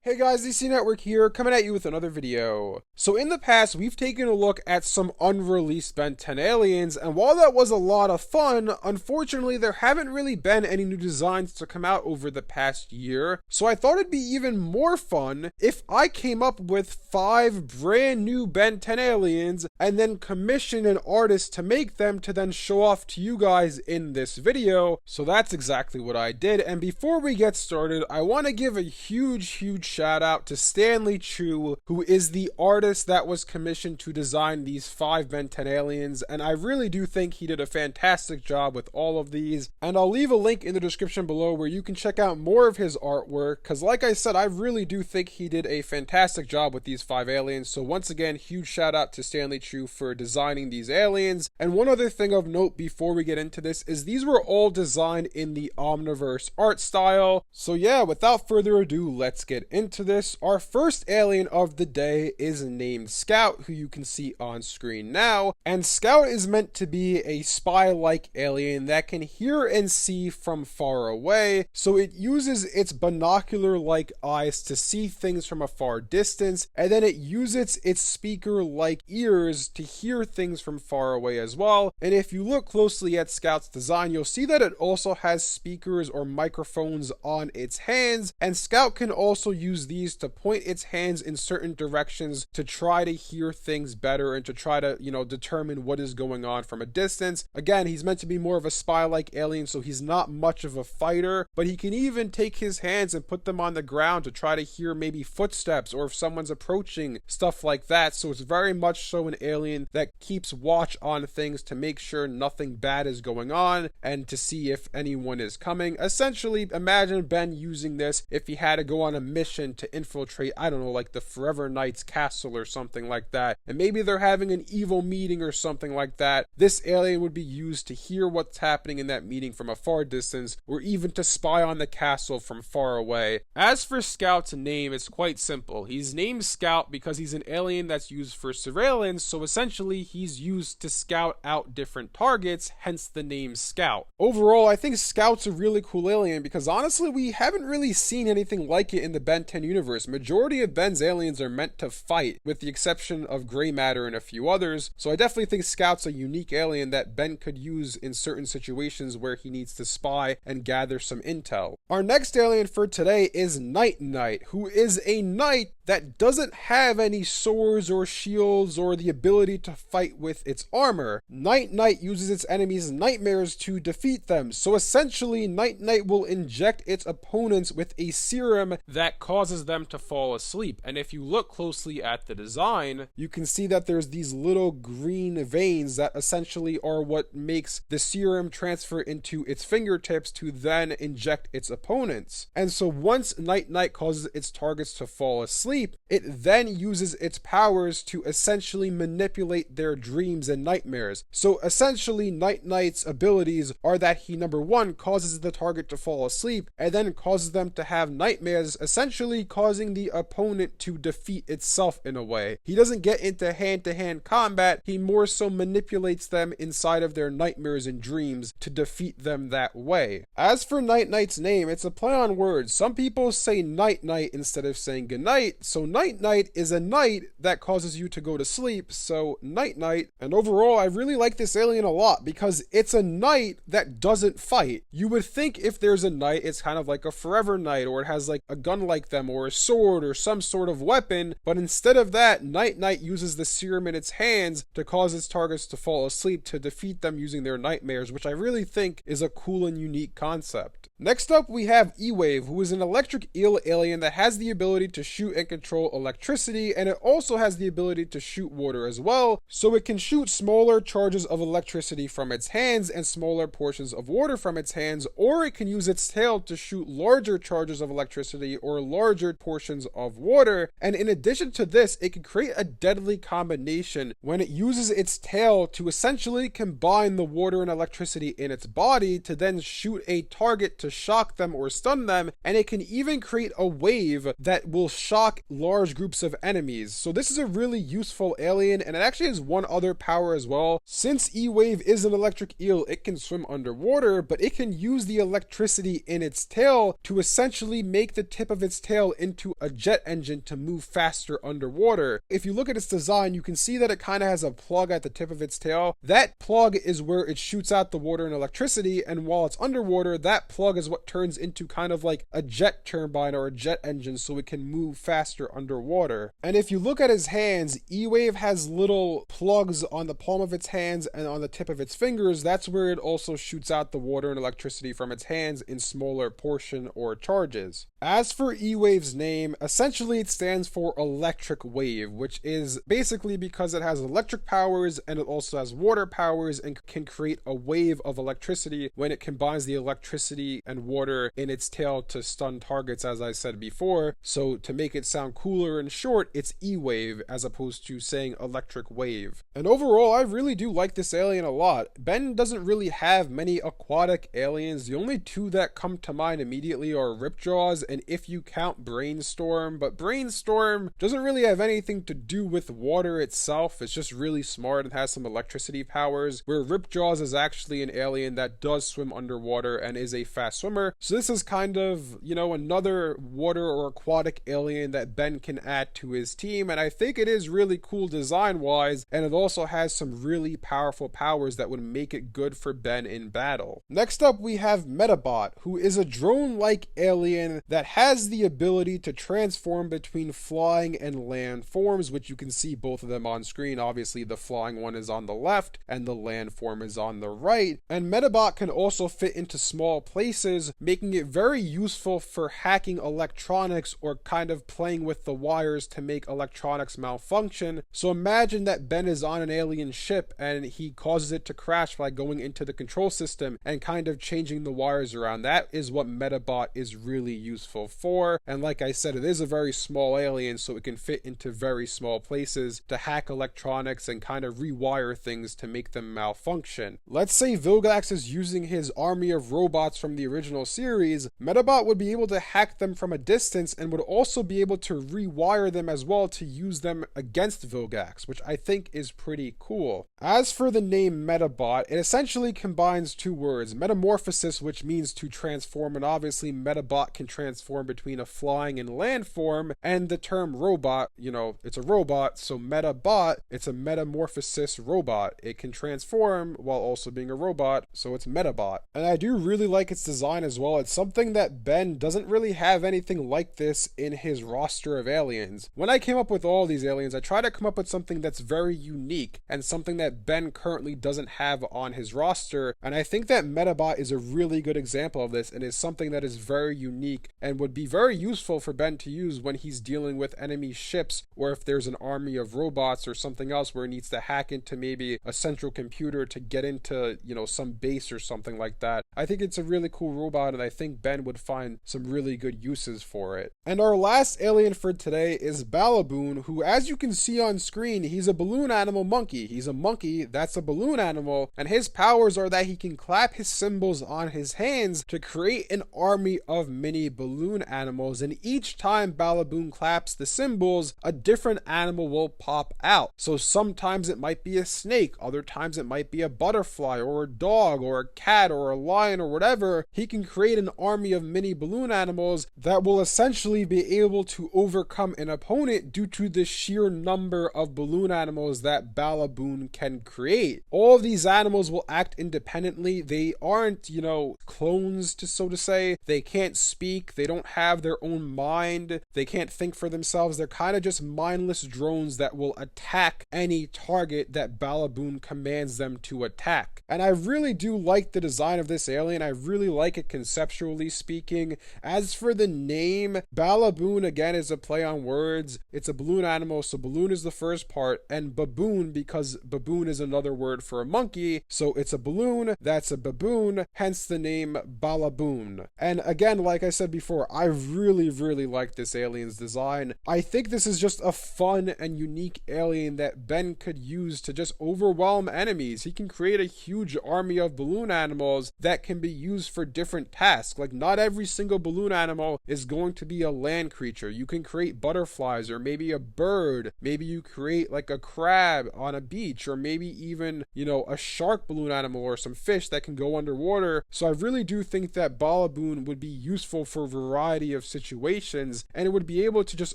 Hey guys, DC Network here, coming at you with another video. So in the past, we've taken a look at some unreleased Ben 10 aliens, and while that was a lot of fun, unfortunately there haven't really been any new designs to come out over the past year, so I thought it'd be even more fun if I came up with 5 brand new Ben 10 aliens, and then commissioned an artist to make them to then show off to you guys in this video. So that's exactly what I did, and before we get started, I want to give a huge shout out to Stanley Chu, who is the artist that was commissioned to design these 5 Ben 10 aliens, and I really do think he did a fantastic job with all of these, and I'll leave a link in the description below where you can check out more of his artwork, because like I said, I really do think he did a fantastic job with these 5 aliens. So once again, huge shout out to Stanley Chu for designing these aliens. And one other thing of note before we get into this is these were all designed in the Omniverse art style. So yeah, without further ado, let's get into this. Our first alien of the day is named Scout, who you can see on screen now, and Scout is meant to be a spy-like alien that can hear and see from far away, so it uses its binocular-like eyes to see things from a far distance, and then it uses its speaker-like ears to hear things from far away as well. And if you look closely at Scout's design, you'll see that it also has speakers or microphones on its hands, and Scout can also use these to point its hands in certain directions to try to hear things better and to try to, determine what is going on from a distance. Again, he's meant to be more of a spy-like alien, so he's not much of a fighter, but he can even take his hands and put them on the ground to try to hear maybe footsteps or if someone's approaching, stuff like that. So it's very much so an alien that keeps watch on things to make sure nothing bad is going on and to see if anyone is coming. Essentially, imagine Ben using this if he had to go on a mission to infiltrate, I don't know, like the Forever Knight's castle or something like that, and maybe they're having an evil meeting or something like that. This alien would be used to hear what's happening in that meeting from a far distance, or even to spy on the castle from far away. As for Scout's name, it's quite simple. He's named Scout because he's an alien that's used for surveillance, so essentially he's used to scout out different targets, hence the name Scout. Overall, I think Scout's a really cool alien because honestly we haven't really seen anything like it in the Ben 10 universe. Majority of Ben's aliens are meant to fight, with the exception of Gray Matter and a few others, so I definitely think Scout's a unique alien that Ben could use in certain situations where he needs to spy and gather some intel. Our next alien for today is Night Knight, who is a knight that doesn't have any swords or shields or the ability to fight with its armor. Night Knight uses its enemies' nightmares to defeat them, so essentially Night Knight will inject its opponents with a serum that causes them to fall asleep. And if you look closely at the design, you can see that there's these little green veins that essentially are what makes the serum transfer into its fingertips to then inject its opponents. And so once Night Knight causes its targets to fall asleep, it then uses its powers to essentially manipulate their dreams and nightmares. So essentially Night Knight's abilities are that he, number one, causes the target to fall asleep and then causes them to have nightmares, essentially causing the opponent to defeat itself in a way. He doesn't get into hand-to-hand combat, he more so manipulates them inside of their nightmares and dreams to defeat them that way. As for Night Knight's name, it's a play on words. Some people say Night Knight instead of saying goodnight, so Night Knight is a knight that causes you to go to sleep, so Night Knight. And overall, I really like this alien a lot because it's a knight that doesn't fight. You would think if there's a knight, it's kind of like a Forever Knight, or it has like a gun like them, or a sword, or some sort of weapon, but instead of that, Night Knight uses the serum in its hands to cause its targets to fall asleep to defeat them using their nightmares, which I really think is a cool and unique concept. Next up, we have Ewave, who is an electric eel alien that has the ability to shoot and control electricity, and it also has the ability to shoot water as well, so it can shoot smaller charges of electricity from its hands and smaller portions of water from its hands, or it can use its tail to shoot larger charges of electricity or larger portions of water. And in addition to this, it can create a deadly combination when it uses its tail to essentially combine the water and electricity in its body to then shoot a target to shock them or stun them, and it can even create a wave that will shock attack large groups of enemies. So this is a really useful alien, and it actually has one other power as well. Since Ewave is an electric eel, it can swim underwater, but it can use the electricity in its tail to essentially make the tip of its tail into a jet engine to move faster underwater. If you look at its design, you can see that it kind of has a plug at the tip of its tail. That plug is where it shoots out the water and electricity, and while it's underwater, that plug is what turns into kind of like a jet turbine or a jet engine so it can move faster underwater. And if you look at his hands, Ewave has little plugs on the palm of its hands and on the tip of its fingers. That's where it also shoots out the water and electricity from its hands in smaller portion or charges. As for Ewave's name, essentially it stands for electric wave, which is basically because it has electric powers and it also has water powers and can create a wave of electricity when it combines the electricity and water in its tail to stun targets, as I said before. So to make it sound cooler and short, it's Ewave as opposed to saying electric wave. And overall, I really do like this alien a lot. Ben doesn't really have many aquatic aliens. The only two that come to mind immediately are Ripjaws, and if you count Brainstorm, but Brainstorm doesn't really have anything to do with water itself. It's just really smart and has some electricity powers, where Ripjaws is actually an alien that does swim underwater and is a fast swimmer. So this is kind of, you know, another water or aquatic alien that Ben can add to his team, and I think it is really cool design wise, and it also has some really powerful powers that would make it good for Ben in battle. Next up we have Metabot, who is a drone-like alien that has the ability to transform between flying and land forms, which you can see both of them on screen. Obviously the flying one is on the left and the land form is on the right, and Metabot can also fit into small places, making it very useful for hacking electronics or kind of playing with the wires to make electronics malfunction. So imagine that Ben is on an alien ship and he causes it to crash by going into the control system and kind of changing the wires around. That is what Metabot is really useful for, and like I said, it is a very small alien, so it can fit into very small places to hack electronics and kind of rewire things to make them malfunction. Let's say Vilgax is using his army of robots from the original series. Metabot would be able to hack them from a distance and would also be able to rewire them as well to use them against Vilgax, which I think is pretty cool. As for the name Metabot, it essentially combines two words, metamorphosis, which means to transform, and obviously Metabot can transform between a flying and land form, and the term robot, you know, it's a robot, so Metabot, it's a metamorphosis robot. It can transform while also being a robot, so it's Metabot. And I do really like its design as well. It's something that Ben doesn't really have anything like this in his roster of aliens. When I came up with all these aliens, I tried to come up with something that's very unique and something that Ben currently doesn't have on his roster, and I think that Metabot is a really good example of this and is something that is very unique and would be very useful for Ben to use when he's dealing with enemy ships, or if there's an army of robots or something else where he needs to hack into maybe a central computer to get into, you know, some base or something like that. I think it's a really cool robot, and I think Ben would find some really good uses for it. And our last alien for today is Bala Boon, who, as you can see on screen, he's a balloon animal monkey. He's a monkey that's a balloon animal, and his powers are that he can clap his symbols on his hands to create an army of mini balloon animals, and each time Bala Boon claps the symbols, a different animal will pop out. So sometimes it might be a snake, other times it might be a butterfly or a dog or a cat or a lion or whatever. He can create an army of mini balloon animals that will essentially be able to overcome an opponent due to the sheer number of balloon animals that Bala Boon can create. All of these animals will act independently. They aren't, you know, clones, so to say. They can't speak. They don't have their own mind. They can't think for themselves. They're kind of just mindless drones that will attack any target that Bala Boon commands them to attack. And I really do like the design of this alien. I really like it conceptually speaking. As for the name, Bala Boon again is a play on words. It's a balloon animal, so balloon is the first part, and baboon because baboon is another word for a monkey, so it's a balloon that's a baboon, hence the name Bala Boon. And again, like I said before, before, I really like this alien's design. I think this is just a fun and unique alien that Ben could use to just overwhelm enemies. He can create a huge army of balloon animals that can be used for different tasks. Like, not every single balloon animal is going to be a land creature. You can create butterflies, or maybe a bird. Maybe you create like a crab on a beach, or maybe even, you know, a shark balloon animal or some fish that can go underwater. So I really do think that Bala Boon would be useful for a variety of situations, and it would be able to just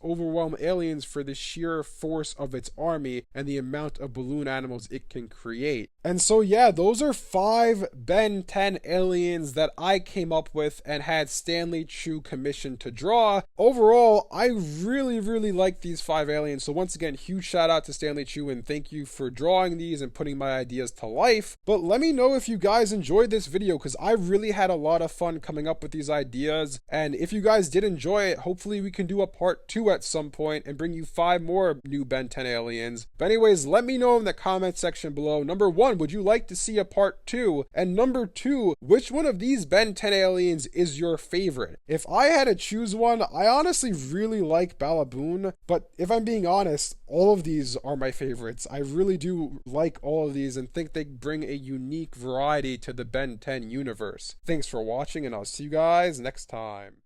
overwhelm aliens for the sheer force of its army and the amount of balloon animals it can create. And so yeah, those are 5 Ben 10 aliens that I came up with and had Stanley Chu commissioned to draw. Overall, I really like these 5 aliens. So once again, huge shout out to Stanley Chu, and thank you for drawing these and putting my ideas to life. But let me know if you guys enjoyed this video, because I really had a lot of fun coming up with these ideas. And if you guys did enjoy it, hopefully we can do a part 2 at some point and bring you 5 more new Ben 10 aliens. But anyways, let me know in the comment section below. Number 1, would you like to see a part 2? And number 2, which one of these Ben 10 aliens is your favorite? If I had to choose one, I honestly really like Bala Boon, but if I'm being honest, all of these are my favorites. I really do like all of these and think they bring a unique variety to the Ben 10 universe. Thanks for watching, and I'll see you guys next time.